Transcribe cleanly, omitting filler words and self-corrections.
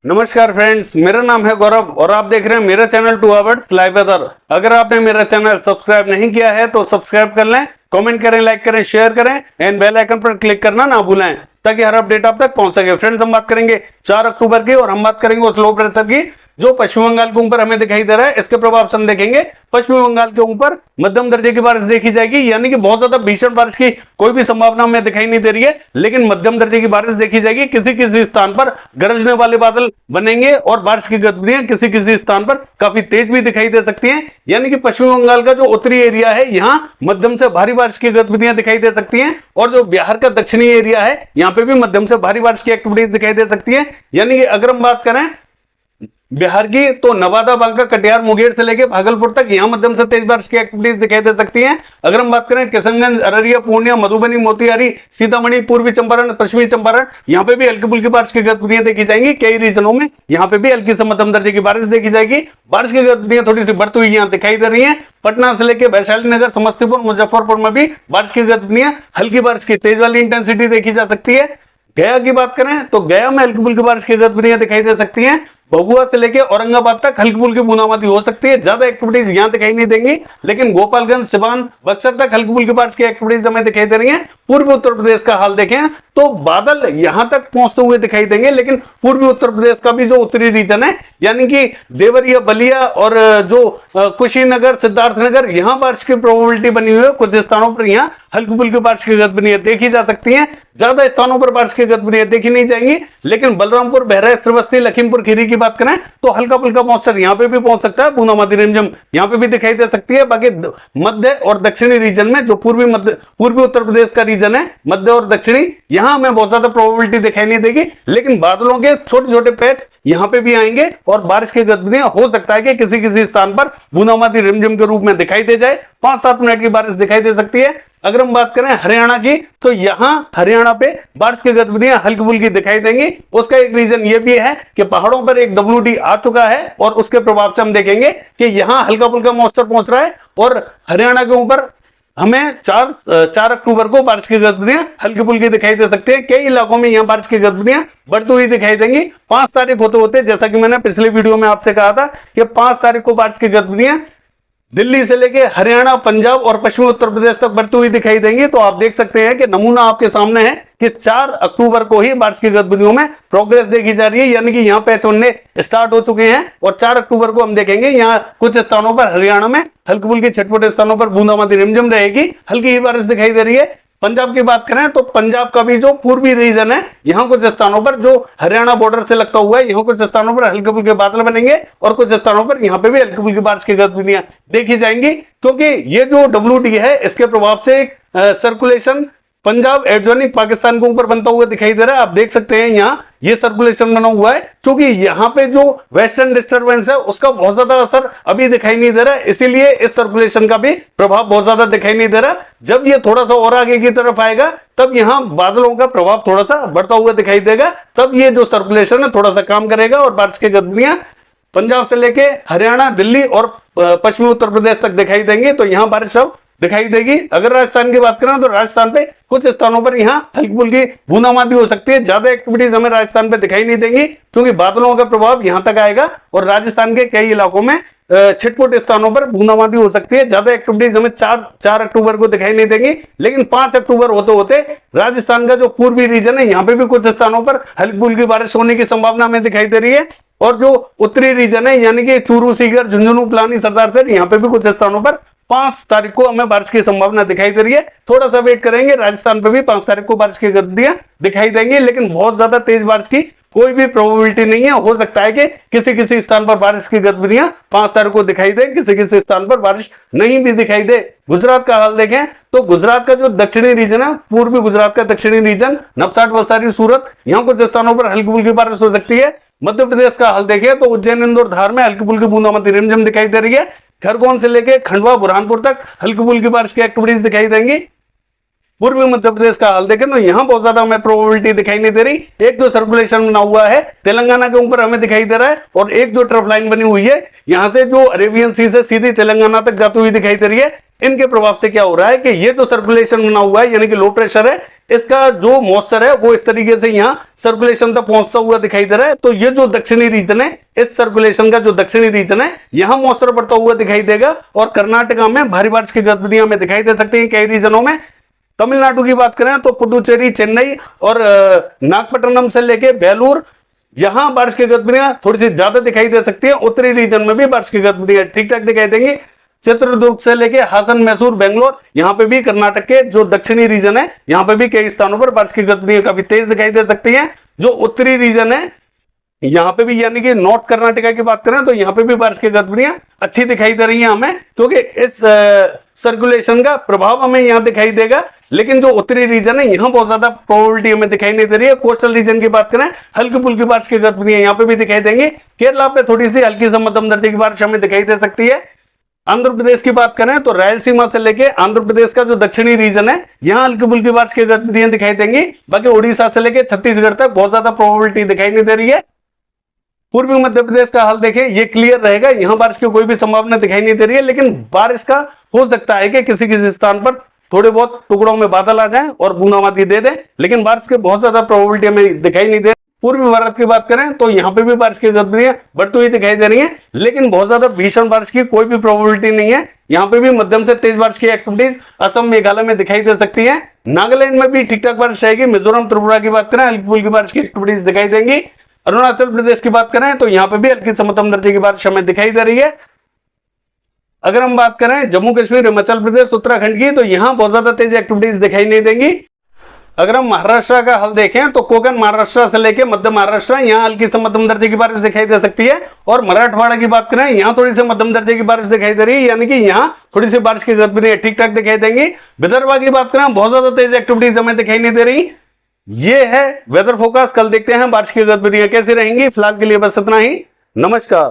नमस्कार फ्रेंड्स, मेरा नाम है गौरव और आप देख रहे हैं मेरा चैनल 2 आवर्स लाइव वेदर। अगर आपने मेरा चैनल सब्सक्राइब नहीं किया है तो सब्सक्राइब कर लें, कमेंट करें, लाइक करें, शेयर करें एंड बेल आइकन पर क्लिक करना ना भूलें ताकि हर अपडेट आप तक पहुंच सके। फ्रेंड्स, हम बात करेंगे 4 अक्टूबर की और हम बात करेंगे उस लो प्रेशर की जो पश्चिम बंगाल के ऊपर हमें दिखाई दे रहा है। इसके प्रभाव से हम देखेंगे पश्चिम बंगाल के ऊपर मध्यम दर्जे की बारिश देखी जाएगी, यानी कि बहुत ज्यादा भीषण बारिश की कोई भी संभावना हमें दिखाई नहीं दे रही है, लेकिन मध्यम दर्जे की बारिश देखी जाएगी। किसी किसी स्थान पर गरजने वाले बादल बनेंगे और बारिश की गतिविधियां किसी किसी स्थान पर काफी तेज भी दिखाई दे सकती हैं, यानी कि पश्चिम बंगाल का जो उत्तरी एरिया है यहां मध्यम से भारी बारिश की गतिविधियां दिखाई दे सकती हैं और जो बिहार का दक्षिणी एरिया है यहां पे भी मध्यम से भारी बारिश की एक्टिविटीज दिखाई दे सकती है। यानी कि अगर हम बात करें बिहार की तो नवादा, बांका, कटिहार, मुंगेर से लेकर भागलपुर तक यहां मध्यम से तेज बारिश की एक्टिविटीज दिखाई दे सकती हैं। अगर हम बात करें किशनगंज, अररिया, पूर्णिया, मधुबनी, मोतिहारी, सीतामढ़ी, पूर्वी चंपारण, पश्चिमी चंपारण, यहां पे भी हल्की फुल्की बारिश की गतिविधियां देखी जाएंगी। कई रीजनों में यहां पे भी हल्की से मध्यम दर्जे की बारिश देखी जाएगी। बारिश की गतिविधियां थोड़ी सी बढ़ती हुई यहां दिखाई दे रही है। पटना से लेकर वैशाली नगर, समस्तीपुर, मुजफ्फरपुर में भी बारिश की गतिविधियां हल्की बारिश की तेज वाली इंटेंसिटी देखी जा सकती है। गया की बात करें तो गया में हल्की फुल्की बारिश की गतिविधियां दिखाई दे सकती हैं। भभुआ से लेकर औरंगाबाद तक हल्की फुल्की बूंदाबांदी हो सकती है, ज्यादा एक्टिविटीज यहां दिखाई नहीं देंगी, लेकिन गोपालगंज, सिवान, बक्सर तक हल्की फुल्की बारिश की एक्टिविटीज हमें दिखाई दे रही हैं। पूर्वी उत्तर प्रदेश का हाल देखें तो बादल यहां तक पहुंचते हुए दिखाई देंगे, लेकिन पूर्वी उत्तर प्रदेश का भी जो उत्तरी रीजन है यानी कि देवरिया, बलिया और जो कुशीनगर, सिद्धार्थनगर, यहां बारिश की प्रोबेबिलिटी बनी हुई है। कुछ स्थानों पर यहां हल्की फुल्की बारिश की गतिविधियां देखी जा सकती हैं, ज्यादा स्थानों पर बारिश की गतिविधियां देखी नहीं जाएंगी, लेकिन बलरामपुर, बहराइच, श्रीवस्ती, लखीमपुर खीरी की बात करें तो हल्का फुल्का मॉइस्चर यहां पे भी पहुंच सकता है, बूंदाबांदी रिमझिम यहां पे भी दिखाई दे सकती है। बाकी मध्य और दक्षिणी रीजन में जो पूर्वी उत्तर प्रदेश का रीजन है, मध्य और दक्षिणी, यहां हमें बहुत ज्यादा प्रोबेबिलिटी दिखाई नहीं देगी, लेकिन बादलों के छोटे छोटे पैच यहां पे भी आएंगे और बारिश की गतिविधियां हो सकता है कि किसी किसी स्थान पर बूंदाबांदी रिमझिम के रूप में दिखाई दे जाए। 5-7 मिनट की बारिश दिखाई दे सकती है। अगर हम बात करें हरियाणा की तो यहां हरियाणा पे बारिश की गतिविधियां हल्की फुल्की दिखाई देंगी। उसका एक रीजन यह भी है कि पहाड़ों पर एक WD आ चुका है और उसके प्रभाव से हम देखेंगे कि यहां हल्का फुल्का मॉइस्चर पहुंच रहा है और हरियाणा के ऊपर हमें 4 अक्टूबर को बारिश की गतिविधियां हल्की फुल्की दिखाई दे सकती है। कई इलाकों में यहां बारिश की गतिविधियां बढ़ती हुई दिखाई देंगी। 5 तारीख होते होते, जैसा कि मैंने पिछले वीडियो में आपसे कहा था कि 5 तारीख को बारिश की गतिविधियां दिल्ली से लेके हरियाणा, पंजाब और पश्चिमी उत्तर प्रदेश तक बढ़ती हुई दिखाई देंगी। तो आप देख सकते हैं कि नमूना आपके सामने है कि 4 अक्टूबर को ही बारिश की गतिविधियों में प्रोग्रेस देखी जा रही है, यानी कि यहां पैच बनने स्टार्ट हो चुके हैं और 4 अक्टूबर को हम देखेंगे यहां कुछ स्थानों पर हरियाणा में हल्की फुल्की छटपटे स्थानों पर बूंदाबांदी रिमझिम रहेगी, हल्की ही बारिश दिखाई दे रही है। पंजाब की बात करें तो पंजाब का भी जो पूर्वी रीजन है यहां कुछ स्थानों पर जो हरियाणा बॉर्डर से लगता हुआ है, यहां कुछ स्थानों पर हल्के फुल्के बादल बनेंगे और कुछ स्थानों पर यहां पे भी हल्की फुल्की बारिश की गतिविधियां देखी जाएंगी, क्योंकि ये जो WD है इसके प्रभाव से एक सर्कुलेशन पंजाब एडजॉइनिंग पाकिस्तान के ऊपर बनता हुआ दिखाई दे रहा है। आप देख सकते हैं यहां ये सर्कुलेशन बना हुआ है, क्योंकि यहां पे जो वेस्टर्न डिस्टर्बेंस है उसका बहुत ज्यादा असर अभी दिखाई नहीं दे रहा है, इसीलिए इस सर्कुलेशन का भी प्रभाव बहुत ज्यादा दिखाई नहीं दे रहा। जब ये थोड़ा सा और आगे की तरफ आएगा तब यहां बादलों का प्रभाव थोड़ा सा बढ़ता हुआ दिखाई देगा, तब ये जो सर्कुलेशन है थोड़ा सा काम करेगा और बारिश की गतिविधियां पंजाब से लेके हरियाणा, दिल्ली और पश्चिमी उत्तर प्रदेश तक दिखाई देंगे। तो यहां बारिश अब दिखाई देगी। अगर राजस्थान की बात करें तो राजस्थान पे कुछ स्थानों पर यहां हल्की फुल्की बूंदाबांदी हो सकती है, ज्यादा एक्टिविटीज हमें राजस्थान पे दिखाई नहीं देंगी, क्योंकि बादलों का प्रभाव यहां तक आएगा और राजस्थान के कई इलाकों में छिटपुट स्थानों पर बूंदाबांदी हो सकती है। ज्यादा एक्टिविटीज हमें 4 अक्टूबर को दिखाई नहीं देंगी, लेकिन 5 अक्टूबर होते होते राजस्थान का जो पूर्वी रीजन है यहां पे भी कुछ स्थानों पर हल्की फुल्की बारिश होने की संभावना हमें दिखाई दे रही है और जो उत्तरी रीजन है यानी कि चूरू, सीकर, झुंझुनू, पिलानी, सरदारसर, यहां पे भी कुछ स्थानों पर 5 तारीख को हमें बारिश की संभावना दिखाई दे रही है। थोड़ा सा वेट करेंगे, राजस्थान पे भी 5 तारीख को बारिश की गतिविधियां दिखाई देंगी, लेकिन बहुत ज्यादा तेज बारिश की कोई भी प्रोबेबिलिटी नहीं है। हो सकता है कि किसी किसी स्थान पर बारिश की गतिविधियां 5 तारीख को दिखाई दे, किसी किसी स्थान पर बारिश नहीं भी दिखाई दे। गुजरात का हाल देखें तो गुजरात का जो दक्षिणी रीजन है, पूर्वी गुजरात का दक्षिणी रीजन, नवसारी, वलसाड़ी, सूरत, यहां कुछ स्थानों पर हल्की फुल्की बारिश हो सकती है। मध्य प्रदेश का हाल देखें तो उज्जैन, इंदौर, धार में हल्की फुल्की बूंदाबांदी रिमझिम दिखाई दे रही है। खरगोन से लेकर खंडवा, बुरहानपुर तक हल्की फुल्की बारिश की एक्टिविटीज दिखाई देंगी। पूर्वी मध्य प्रदेश का हाल देखें तो यहाँ बहुत ज्यादा हमें प्रोबेबिलिटी दिखाई नहीं दे रही। एक जो सर्कुलेशन बना हुआ है तेलंगाना के ऊपर हमें दिखाई दे रहा है, और एक जो ट्रफ लाइन बनी हुई है यहाँ से जो अरेबियन सी से सीधी तेलंगाना तक जाती हुई दिखाई दे रही है। इनके प्रभाव से क्या हो रहा है कि ये जो सर्कुलेशन बना हुआ है यानी कि लो प्रेशर है, इसका जो मॉइस्चर है वो इस तरीके से यहाँ सर्कुलेशन तक पहुंचता हुआ दिखाई दे रहा है। तो ये जो दक्षिणी रीजन है, इस सर्कुलेशन का जो दक्षिणी रीजन है यहाँ मॉइस्चर बढ़ता हुआ दिखाई देगा, और कर्नाटका में भारी बारिश की गतिविधियां हमें दिखाई दे सकती हैं कई रीजनों में। तमिलनाडु की बात करें तो पुडुचेरी, चेन्नई और नागपट्टनम से लेके बेलूर, यहां बारिश की गतिविधियां थोड़ी सी ज्यादा दिखाई दे सकती है। उत्तरी रीजन में भी बारिश की गतिविधियां ठीक ठाक दिखाई देंगी। चित्रदुर्ग से लेके हासन, मैसूर, बेंगलोर, यहां पे भी कर्नाटक के जो दक्षिणी रीजन है यहां पे भी कई स्थानों पर बारिश की गतिविधियां काफी तेज दिखाई दे सकती हैं। जो उत्तरी रीजन है यहां पे भी यानी कि नॉर्थ कर्नाटका की बात करें तो यहां पे भी बारिश की गतिविधियां अच्छी दिखाई दे रही हैं हमें, क्योंकि इस सर्कुलेशन का प्रभाव हमें यहां दिखाई देगा। लेकिन जो उत्तरी रीजन है यहां बहुत ज्यादा प्रोबेबिलिटी हमें दिखाई नहीं दे रही है। कोस्टल रीजन की बात करें हल्की फुल्की बारिश की गतिविधियां यहां पे भी दिखाई देंगी। केरला पे थोड़ी सी हल्की से मध्यम दर्जे की बारिश हमें दिखाई दे सकती है। आंध्र प्रदेश की बात करें तो रायलसीमा से लेके आंध्र प्रदेश का जो दक्षिणी रीजन है यहां हल्की फुल्की बारिश की गतिविधियां दिखाई देंगी। बाकी उड़ीसा से लेके छत्तीसगढ़ तक बहुत ज्यादा प्रोबेबिलिटी दिखाई नहीं दे रही है। पूर्वी मध्य प्रदेश का हाल देखें, ये क्लियर रहेगा, यहां बारिश की कोई भी संभावना दिखाई नहीं दे रही है। लेकिन बारिश का हो सकता है कि किसी किसी स्थान पर थोड़े बहुत टुकड़ों में बादल आ जाएं और बूंदाबांदी दे दें, लेकिन बारिश की बहुत ज्यादा प्रोबेबिलिटी हमें दिखाई नहीं दे। पूर्वी भारत की बात करें तो यहाँ पे भी बारिश की गतिविधियां बढ़ती हुई दिखाई दे रही है, लेकिन बहुत ज्यादा भीषण बारिश की कोई भी प्रोबेबिलिटी नहीं है। यहाँ पे भी मध्यम से तेज बारिश की एक्टिविटीज असम, मेघालय में दिखाई दे सकती है। नागालैंड में भी ठीक ठाक बारिश रहेगी। मिजोरम, त्रिपुरा की बात करें हल्की फुल्की बारिश की एक्टिविटीज दिखाई देंगी। अरुणाचल प्रदेश की बात करें तो यहाँ पे भी हल्की से मध्यम दर्जे की बारिश हमें दिखाई दे रही है। अगर हम बात करें जम्मू कश्मीर, हिमाचल प्रदेश, उत्तराखंड की, तो यहाँ बहुत ज्यादा तेज एक्टिविटीज दिखाई नहीं देंगी। अगर हम महाराष्ट्र का हाल देखें तो कोकण महाराष्ट्र से लेके मध्य महाराष्ट्र, यहाँ हल्की से मध्यम दर्जे की बारिश दिखाई दे सकती है। और मराठवाड़ा की बात करें यहाँ थोड़ी सी मध्यम दर्जे की बारिश दिखाई दे रही है, यानी कि यहाँ थोड़ी सी बारिश की गतिविधियां ठीक ठाक दिखाई देंगी। विदर्भ की बात करें बहुत ज्यादा तेज एक्टिविटीज हमें दिखाई नहीं दे रही। ये है वेदर फोरकास्ट। कल देखते हैं बारिश की गतिविधियां कैसी रहेंगी। फिलहाल के लिए बस इतना ही। नमस्कार।